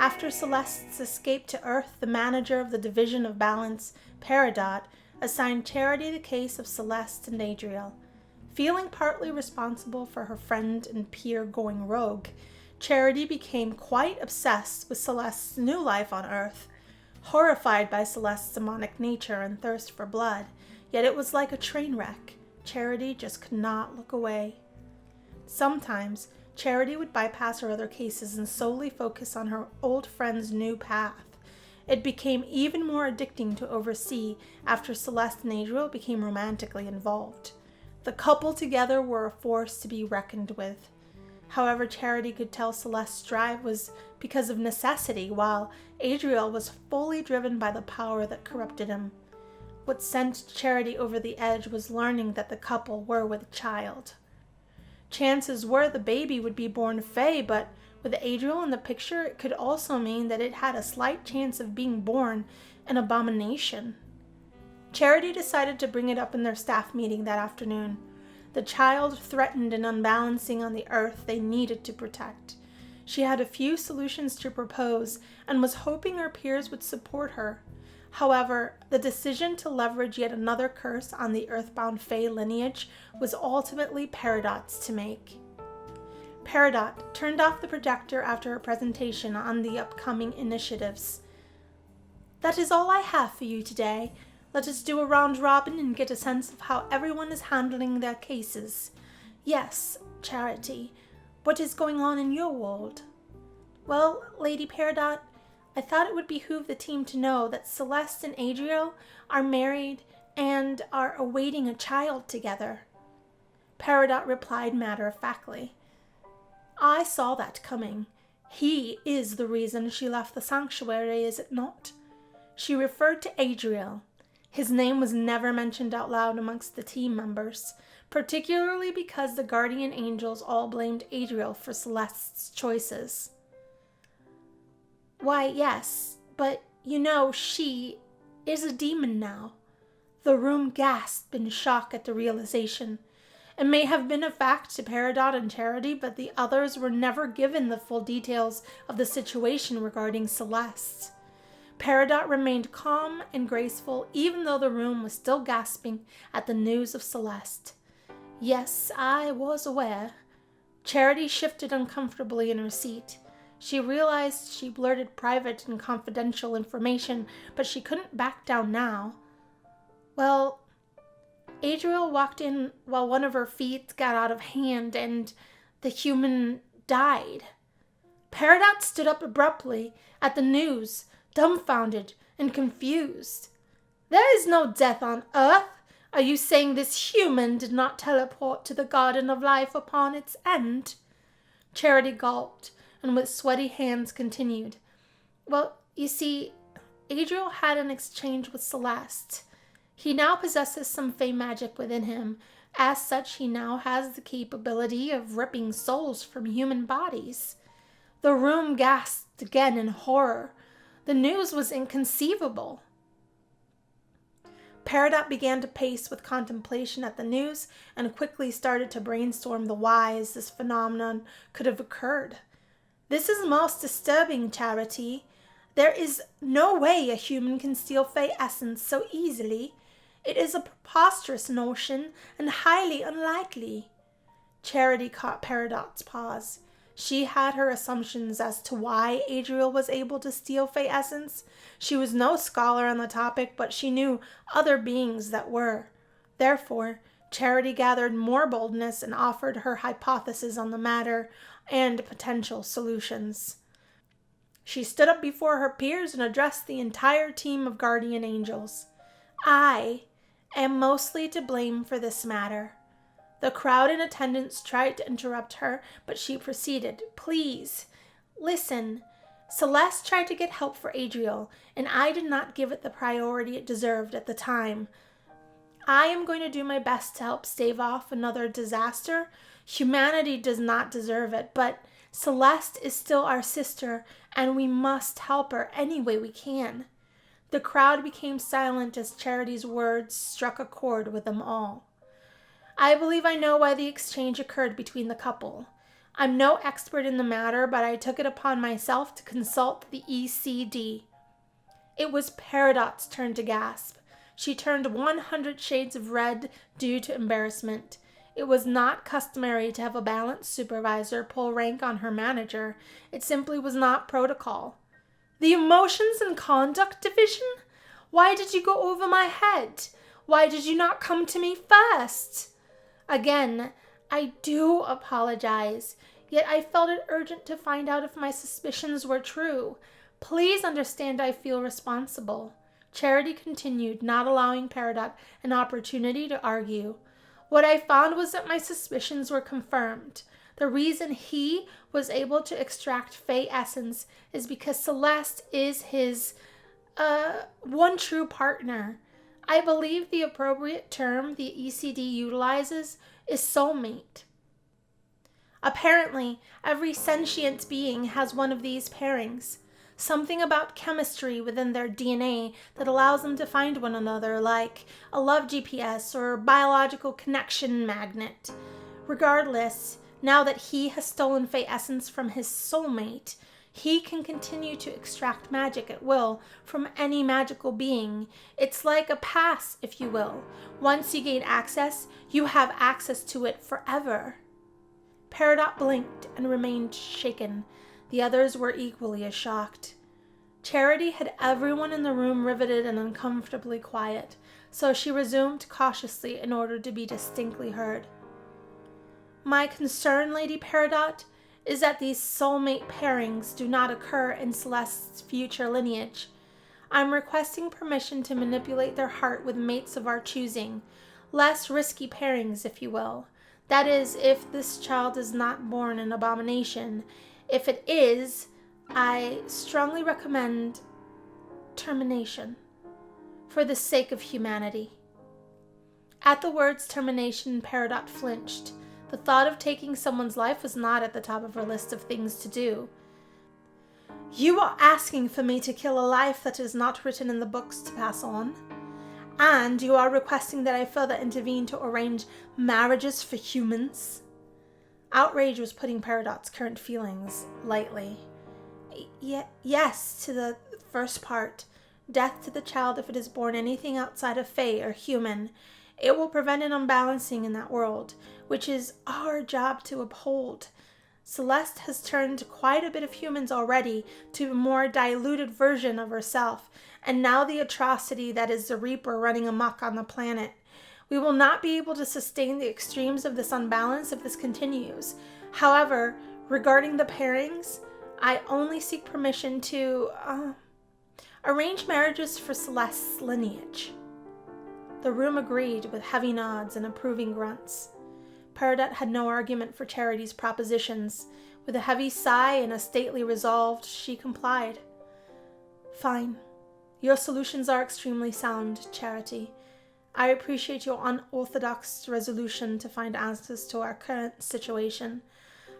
After Celeste's escape to Earth, the manager of the Division of Balance, Peridot, assigned Charity the case of Celeste and Adriel. Feeling partly responsible for her friend and peer going rogue, Charity became quite obsessed with Celeste's new life on Earth. Horrified by Celeste's demonic nature and thirst for blood, yet it was like a train wreck. Charity just could not look away. Sometimes, Charity would bypass her other cases and solely focus on her old friend's new path. It became even more addicting to oversee after Celeste and Adriel became romantically involved. The couple together were a force to be reckoned with. However, Charity could tell Celeste's drive was because of necessity, while Adriel was fully driven by the power that corrupted him. What sent Charity over the edge was learning that the couple were with child. Chances were the baby would be born Fae, but with Adriel in the picture, it could also mean that it had a slight chance of being born an abomination. Charity decided to bring it up in their staff meeting that afternoon. The child threatened and unbalancing on the Earth they needed to protect. She had a few solutions to propose and was hoping her peers would support her. However, the decision to leverage yet another curse on the Earthbound Fae lineage was ultimately Peridot's to make. Peridot turned off the projector after her presentation on the upcoming initiatives. "That is all I have for you today. Let us do a round robin and get a sense of how everyone is handling their cases. Yes, Charity, what is going on in your world?" "Well, Lady Peridot, I thought it would behoove the team to know that Celeste and Adriel are married and are awaiting a child together." Peridot replied matter-of-factly. "I saw that coming. He is the reason she left the sanctuary, is it not?" She referred to Adriel. His name was never mentioned out loud amongst the team members, particularly because the guardian angels all blamed Adriel for Celeste's choices. "Why, yes, but you know she is a demon now." The room gasped in shock at the realization. It may have been a fact to Peridot and Charity, but the others were never given the full details of the situation regarding Celeste. Peridot remained calm and graceful, even though the room was still gasping at the news of Celeste. "Yes, I was aware." Charity shifted uncomfortably in her seat. She realized she blurted private and confidential information, but she couldn't back down now. "Well, Adriel walked in while one of her feet got out of hand and the human died." Peridot stood up abruptly at the news, dumbfounded and confused. "There is no death on Earth. Are you saying this human did not teleport to the Garden of Life upon its end?" Charity gulped and with sweaty hands continued. "Well, you see, Adriel had an exchange with Celeste. He now possesses some Fae magic within him. As such, he now has the capability of ripping souls from human bodies." The room gasped again in horror. The news was inconceivable. Peridot began to pace with contemplation at the news and quickly started to brainstorm the whys this phenomenon could have occurred. "This is most disturbing, Charity. There is no way a human can steal Fae essence so easily. It is a preposterous notion and highly unlikely." Charity caught Peridot's pause. She had her assumptions as to why Adriel was able to steal Fae essence. She was no scholar on the topic, but she knew other beings that were. Therefore, Charity gathered more boldness and offered her hypothesis on the matter and potential solutions. She stood up before her peers and addressed the entire team of guardian angels. "I am mostly to blame for this matter." The crowd in attendance tried to interrupt her, but she proceeded. "Please, listen. Celeste tried to get help for Adriel, and I did not give it the priority it deserved at the time. I am going to do my best to help stave off another disaster. Humanity does not deserve it, but Celeste is still our sister, and we must help her any way we can." The crowd became silent as Charity's words struck a chord with them all. "I believe I know why the exchange occurred between the couple. I'm no expert in the matter, but I took it upon myself to consult the ECD. It was Peridot's turn to gasp. She turned 100 shades of red due to embarrassment. It was not customary to have a balance supervisor pull rank on her manager. It simply was not protocol. The Emotions and Conduct Division? Why did you go over my head? Why did you not come to me first? Again, I do apologize, yet I felt it urgent to find out if my suspicions were true. Please understand I feel responsible. Charity continued, not allowing Peridot an opportunity to argue. What I found was that my suspicions were confirmed. The reason he was able to extract Fey essence is because Celeste is his one true partner. I believe the appropriate term the ECD utilizes is soulmate. Apparently, every sentient being has one of these pairings. Something about chemistry within their DNA that allows them to find one another, like a love GPS or biological connection magnet. Regardless, now that he has stolen Fey essence from his soulmate, he can continue to extract magic at will from any magical being. It's like a pass, if you will. Once you gain access, you have access to it forever. Peridot blinked and remained shaken. The others were equally as shocked. Charity had everyone in the room riveted and uncomfortably quiet, so she resumed cautiously in order to be distinctly heard. My concern, Lady Peridot, is that these soulmate pairings do not occur in Celeste's future lineage. I'm requesting permission to manipulate their heart with mates of our choosing, less risky pairings, if you will. That is, if this child is not born an abomination. If it is, I strongly recommend termination, for the sake of humanity. At the words termination, Peridot flinched. The thought of taking someone's life was not at the top of her list of things to do. You are asking for me to kill a life that is not written in the books to pass on, and you are requesting that I further intervene to arrange marriages for humans. Outrage was putting Peridot's current feelings lightly. Yes, to the first part. Death to the child if it is born anything outside of Fey or human. It will prevent an unbalancing in that world, which is our job to uphold. Celeste has turned quite a bit of humans already to a more diluted version of herself, and now the atrocity that is the Reaper running amok on the planet. We will not be able to sustain the extremes of this unbalance if this continues. However, regarding the pairings, I only seek permission to arrange marriages for Celeste's lineage. The room agreed with heavy nods and approving grunts. Peridot had no argument for Charity's propositions. With a heavy sigh and a stately resolve, she complied. Fine. Your solutions are extremely sound, Charity. I appreciate your unorthodox resolution to find answers to our current situation.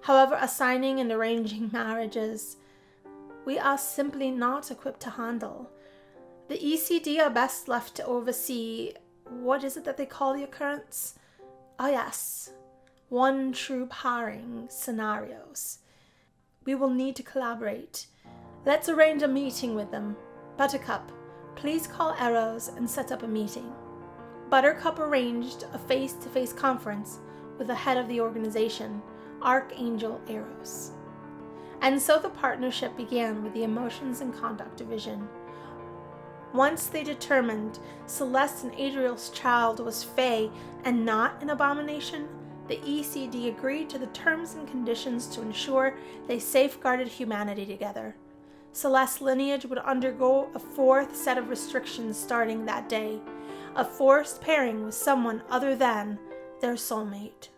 However, assigning and arranging marriages, we are simply not equipped to handle. The ECD are best left to oversee, what is it that they call the occurrence? Oh yes, one true pairing scenarios. We will need to collaborate. Let's arrange a meeting with them. Buttercup, please call Arrows and set up a meeting. Buttercup arranged a face-to-face conference with the head of the organization, Archangel Arrows. And so the partnership began with the Emotions and Conduct Division. Once they determined Celeste and Adriel's child was Fey and not an abomination, the ECD agreed to the terms and conditions to ensure they safeguarded humanity together. Celeste's lineage would undergo a fourth set of restrictions starting that day, a forced pairing with someone other than their soulmate.